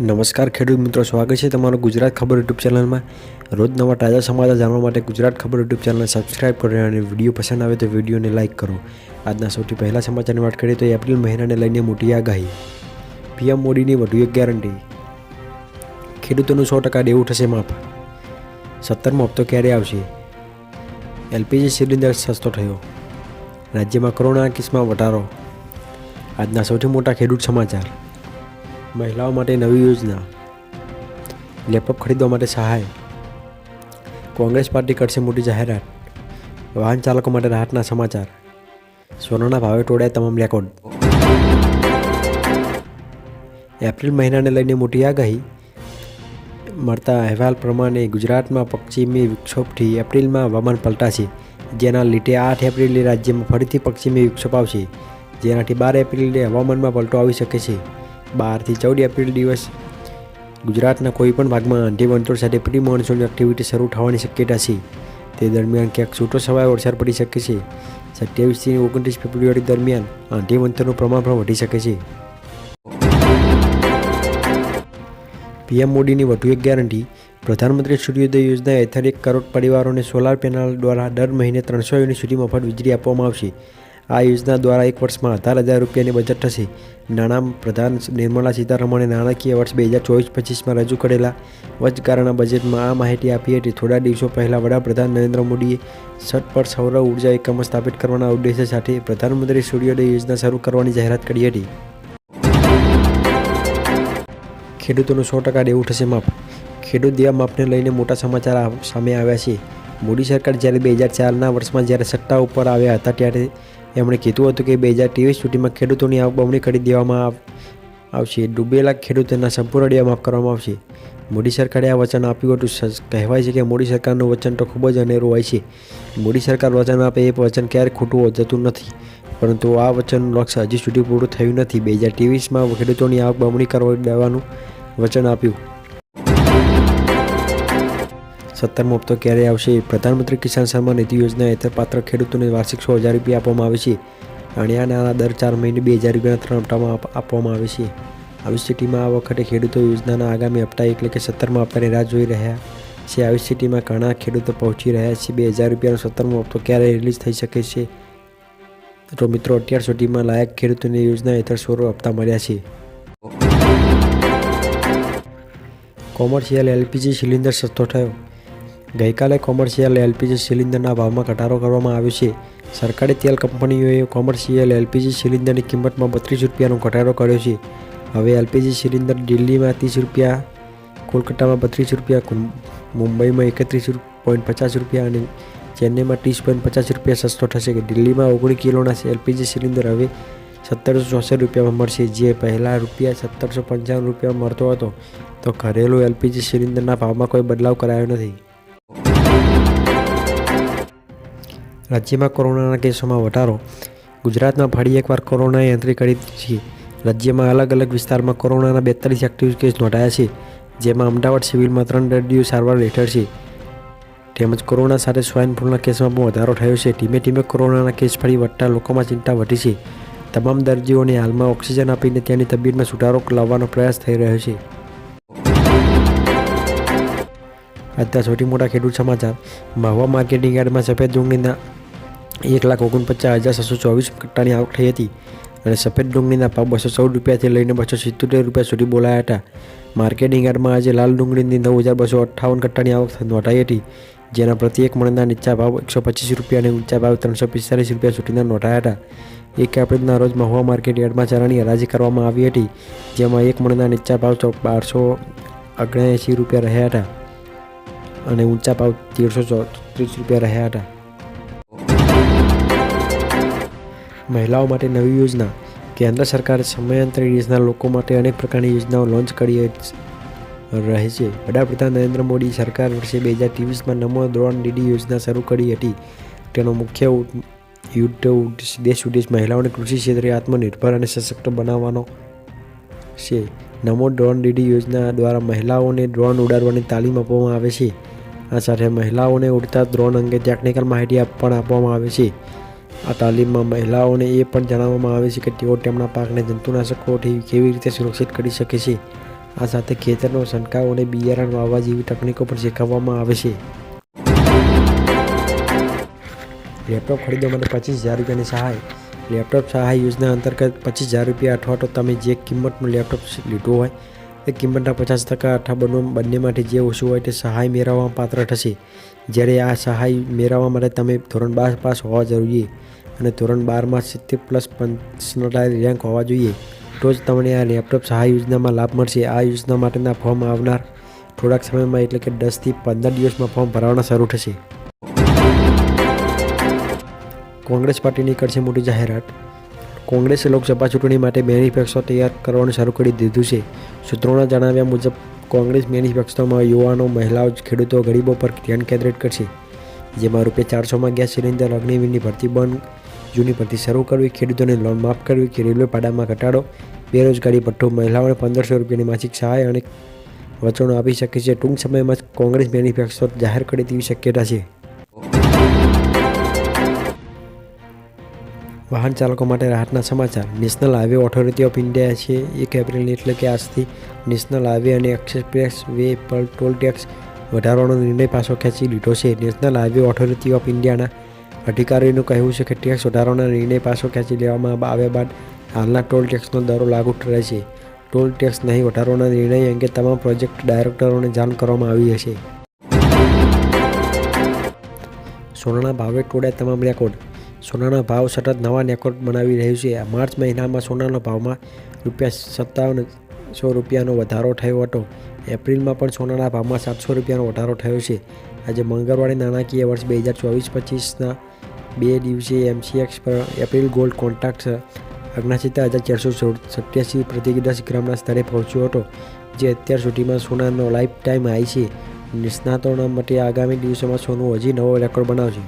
નમસ્કાર ખેડૂત મિત્રો, સ્વાગત છે તમારું ગુજરાત ખબર યુટ્યુબ ચેનલમાં। રોજ નવા તાજા સમાચાર જાણવા માટે ગુજરાત ખબર યુટ્યુબ ચેનલને સબસ્ક્રાઇબ કરો અને વિડીયો પસંદ આવે તો વિડીયોને લાઇક કરો। આજના સૌથી પહેલા સમાચારની વાત કરીએ તો એપ્રિલ મહિનાને લઈને મોટી આગાહી। પીએમ મોદીની વધુ એક ગેરંટી। ખેડૂતોનું 100% દેવું થશે માફ। 17મો હપ્તો ક્યારે આવશે? એલપીજી સિલિન્ડર સસ્તો થયો। રાજ્યમાં કોરોનાના કેસમાં વધારો। આજના સૌથી મોટા ખેડૂત સમાચાર। મહિલાઓ માટે નવી યોજના। લેપટોપ ખરીદવા માટે સહાય। કોંગ્રેસ પાર્ટી કરશે મોટી જાહેરાત। વાહન ચાલકો માટે રાહતના સમાચાર। સોનાના ભાવે તોડ્યા તમામ રેકોર્ડ। એપ્રિલ મહિનાને લઈને મોટી આગાહી। મળતા અહેવાલ પ્રમાણે ગુજરાતમાં પશ્ચિમી વિક્ષોભથી એપ્રિલમાં હવામાન પલટાશે, જેના લીધે 8 એપ્રિલે રાજ્યમાં ફરીથી પશ્ચિમી વિક્ષોભ આવશે, જેનાથી 12 એપ્રિલે હવામાનમાં પલટો આવી શકે છે। 12 થી 14 એપ્રિલ દિવસ ગુજરાતના કોઈપણ ભાગમાં આંધી વંટોળ સાથે પ્રી મોન્સૂન એક્ટિવિટી શરૂ થવાની શક્યતા છે। તે દરમિયાન ક્યાંક છૂટો છવાયો વરસાદ પડી શકે છે। 27 થી 29 ફેબ્રુઆરી દરમિયાન આંધી વંટોળનું પ્રમાણ પણ વધી શકે છે। પીએમ મોદીની વધુ એક ગેરંટી। પ્રધાનમંત્રી સૂર્યોદય યોજના હેઠળ 1 કરોડ પરિવારોને સોલાર પેનલ દ્વારા દર મહિને 300 યુનિટ સુધી મફત વીજળી આપવામાં આવશે। આ યોજના દ્વારા એક વર્ષમાં 18,000 રૂપિયાની બચત થશે। નાણાં પ્રધાન નિર્મલા સીતારમણે નાણાકીય વર્ષ 2024-25માં રજૂ કરેલા વચગાળાના બજેટમાં આ માહિતી આપી હતી। થોડા દિવસો પહેલાં વડાપ્રધાન નરેન્દ્ર મોદીએ છત પર સૌર ઉર્જા એકમો સ્થાપિત કરવાના ઉદ્દેશ્ય સાથે પ્રધાનમંત્રી સૂર્યોદય યોજના શરૂ કરવાની જાહેરાત કરી હતી। ખેડૂતોનું 100% દેવું થશે માફ। ખેડૂત દેવા માફને લઈને મોટા સમાચાર સામે આવ્યા છે। મોદી સરકાર જ્યારે 2004ના વર્ષમાં જ્યારે સત્તા ઉપર આવ્યા હતા ત્યારે એમણે કીધું હતું કે 2023 સુધીમાં ખેડૂતોની આવક બમણી કરી દેવામાં આવશે। ડૂબેલા ખેડૂતોના સંપૂર્ણ દેવા માફ કરવામાં આવશે। મોદી સરકારે આ વચન આપ્યું હતું। કહેવાય છે કે મોદી સરકારનું વચન તો ખૂબ જ અનેરું હોય છે। મોદી સરકાર વચન આપે એ વચન ક્યારેય ખોટું જતું નથી, પરંતુ આ વચનનું લક્ષ્ય હજી સુધી પૂરું થયું નથી। 2023માં ખેડૂતોની આવક બમણી કરવા દેવાનું વચન આપ્યું। 17મો હપ્તો ક્યારે આવશે? પ્રધાનમંત્રી કિસાન સન્માન નિધિ યોજના હેઠળ પાત્ર ખેડૂતોને વાર્ષિક 100,000 રૂપિયા આપવામાં આવે છે અને આ નાણાં દર 4 મહિને 2,000 રૂપિયાના 3 હપ્તામાં આપવામાં આવે છે। આવી સ્થિતિમાં આ વખતે ખેડૂતો યોજનાના આગામી હપ્તા એટલે કે 17મા હપ્તાની રાહ જોઈ રહ્યા છે। આવી સ્થિતિમાં ઘણા ખેડૂતો પહોંચી રહ્યા છે 2,000 રૂપિયાનો 17મો હપ્તો ક્યારે રિલીઝ થઈ શકે છે? તો મિત્રો, અત્યાર સુધીમાં લાયક ખેડૂતોને યોજના હેઠળ 16 હપ્તા મળ્યા છે। કોમર્શિયલ એલપીજી સિલિન્ડર સસ્તો થયો। ગઈકાલે કોમર્શિયલ એલપીજી સિલિન્ડરના ભાવમાં ઘટાડો કરવામાં આવ્યો છે। સરકારી તેલ કંપનીઓએ કોમર્શિયલ એલપીજી સિલિન્ડરની કિંમતમાં 32 રૂપિયાનો ઘટાડો કર્યો છે। હવે એલપીજી સિલિન્ડર દિલ્હીમાં 30 રૂપિયા, કોલકાતામાં 32 રૂપિયા, મુંબઈમાં 31.50 રૂપિયા અને ચેન્નઈમાં 30.50 રૂપિયા સસ્તો થશે। દિલ્હીમાં 19 કિલોના એલપીજી સિલિન્ડર હવે 1764 રૂપિયામાં મળશે, જે પહેલાં ₹1755 રૂપિયામાં મળતો હતો। તો ઘરેલું એલપીજી સિલિન્ડરના ભાવમાં કોઈ બદલાવ કરાયો નથી। રાજ્યમાં કોરોનાના કેસોમાં વધારો। ગુજરાતમાં ફરી એકવાર કોરોનાએ એન્ટ્રી કરી છે। રાજ્યમાં અલગ અલગ વિસ્તારમાં કોરોનાના 42 એક્ટિવ કેસ નોંધાયા છે, જેમાં અમદાવાદ સિવિલમાં 3 દર્દીઓ સારવાર હેઠળ છે, તેમજ કોરોના સાથે સ્વાઇન ફ્લૂના કેસમાં પણ વધારો થયો છે। ધીમે ધીમે કોરોનાના કેસ ફરી વધતા લોકોમાં ચિંતા વધી છે। તમામ દર્દીઓને હાલમાં ઓક્સિજન આપીને તેની તબિયતમાં સુધારો લાવવાનો પ્રયાસ થઈ રહ્યો છે। આજના સૌથી મોટા ખેડૂત સમાચાર। મહુવા માર્કેટિંગ યાર્ડમાં સફેદ ડુંગળીના 1,49,624 કટ્ટાની આવક થઈ હતી અને સફેદ ડુંગળીના ભાવ 214 રૂપિયાથી લઈને 277 રૂપિયા સુધી બોલાયા હતા। માર્કેટિંગ યાર્ડમાં આજે લાલ ડુંગળીની 9,258 કટ્ટાની આવક નોંધાઈ હતી, જેના પ્રતિ એક મણના નીચા ભાવ 125 રૂપિયા અને ઊંચા ભાવ 345 રૂપિયા સુધીના નોંધાયા હતા। 1 એપ્રિલના રોજ મહુવા માર્કેટ યાર્ડમાં ચણાની હરાજી કરવામાં આવી હતી, જેમાં એક મણના નીચા ભાવ 1,279 રૂપિયા રહ્યા હતા અને ઊંચા ભાવ 1,334 રૂપિયા રહ્યા હતા। મહિલાઓ માટે નવી યોજના। કેન્દ્ર સરકારે સમયાંતરે દેશના લોકો માટે અનેક પ્રકારની યોજનાઓ લોન્ચ કરી રહે છે। વડાપ્રધાન નરેન્દ્ર મોદી સરકાર વર્ષે 2023માં નમો ડ્રોન દીદી યોજના શરૂ કરી હતી। તેનો મુખ્ય દેશ ઉદ્દેશ મહિલાઓને કૃષિ ક્ષેત્રે આત્મનિર્ભર અને સશક્ત બનાવવાનો છે। નમો ડ્રોન દીદી યોજના દ્વારા મહિલાઓને ડ્રોન ઉડાડવાની તાલીમ આપવામાં આવે છે। આ સાથે મહિલાઓને ઉડતા ડ્રોન અંગે ટેકનિકલ માહિતી પણ આપવામાં આવે છે। આ તાલીમમાં મહિલાઓને એ પણ જણાવવામાં આવે છે કે તેઓ તેમના પાકને જંતુનાશકોથી કેવી રીતે સુરક્ષિત કરી શકે છે। આ સાથે ખેતરનો છંટકાવ અને બિયારણ વાવવા જેવી તકનીકો પણ શીખવવામાં આવે છે. લેપટોપ ખરીદવા માટે 25,000 રૂપિયાની સહાય. લેપટોપ સહાય યોજના અંતર્ગત 25,000 રૂપિયા અથવા તો તમે જે કિંમતનું લેપટોપ લીધું હોય એ કિંમતના 50% અથવા બંનેમાંથી જે ઓછું હોય તે સહાય મેળવવામાં પાત્ર થશે. જ્યારે આ સહાય મેળવવા માટે તમે ધોરણ 12 પાસ હોવા જોઈએ અને ધોરણ 12માં 70+ પર્સન્ટાઇલ રેન્ક હોવા જોઈએ, તો જ તમને આ લેપટોપ સહાય યોજનામાં લાભ મળશે. આ યોજના માટેના ફોર્મ આવનાર થોડાક સમયમાં એટલે કે 10 થી 15 દિવસમાં ફોર્મ ભરવાના શરૂ થશે. કોંગ્રેસ પાર્ટીની કરશે મોટી જાહેરાત. કોંગ્રેસે લોકસભા ચૂંટણી માટે મેનિફેસ્ટો તૈયાર કરવાનું શરૂ કરી દીધું છે. સૂત્રોના જણાવ્યા મુજબ કોંગ્રેસ મેનિફેસ્ટોમાં યુવાનો, મહિલાઓ, ખેડૂતો, ગરીબો પર ધ્યાન કેન્દ્રિત કરશે. જેમાં ₹400માં ગેસ સિલિન્ડર, અગ્નિવીરની ભરતી બંધ, જૂની ભરતી શરૂ કરવી, ખેડૂતોને લોન માફ કરવી કે રેલવે ભાડામાં ઘટાડો, બેરોજગારી ભથ્થું, મહિલાઓને 1,500 રૂપિયાની માસિક સહાય અને વચનો આપી શકે છે. ટૂંક સમયમાં જ કોંગ્રેસ મેનિફેસ્ટો જાહેર કરે તેવી શક્યતા છે. વાહન ચાલકો માટે રાહતના સમાચાર. નેશનલ હાઈવે ઓથોરિટી ઓફ ઇન્ડિયાએ 1 એપ્રિલની એટલે કે આજથી નેશનલ હાઈવે અને એક્સપ્રેસ વે પર ટોલ ટેક્સ વધારવાનો નિર્ણય પાછો ખેંચી લીધો છે. નેશનલ હાઈવે ઓથોરિટી ઓફ ઇન્ડિયાના અધિકારીઓનું કહેવું છે કે ટેક્સ વધારવાનો નિર્ણય પાછો ખેંચી લેવામાં આવ્યા બાદ હાલના ટોલ ટેક્સનો દરો લાગુ રહેશે. ટોલ ટેક્સ નહીં વધારવાના નિર્ણય અંગે તમામ પ્રોજેક્ટ ડાયરેક્ટરોને જાણ કરવામાં આવી હશે. સોનાના ભાવે તોડ્યા તમામ રેકોર્ડ. સોનાના ભાવ સતત નવા રેકોર્ડ બનાવી રહ્યું છે. માર્ચ મહિનામાં સોનાના ભાવમાં ₹5700 રૂપિયાનો વધારો થયો હતો. એપ્રિલમાં પણ સોનાના ભાવમાં ₹700 રૂપિયાનો વધારો થયો છે. આજે મંગળવારે નાણાકીય વર્ષ 2024-25ના 2 દિવસીય MCX પર એપ્રિલ ગોલ્ડ કોન્ટ્રાક્ટ 69,487 પ્રતિ 10 ગ્રામના સ્તરે પહોંચ્યો હતો, જે અત્યાર સુધીમાં સોનાનો લાઈફ ટાઈમ હાઈ છે. નિષ્ણાતોના મતે આગામી દિવસોમાં સોનું હજી નવો રેકોર્ડ બનાવશે.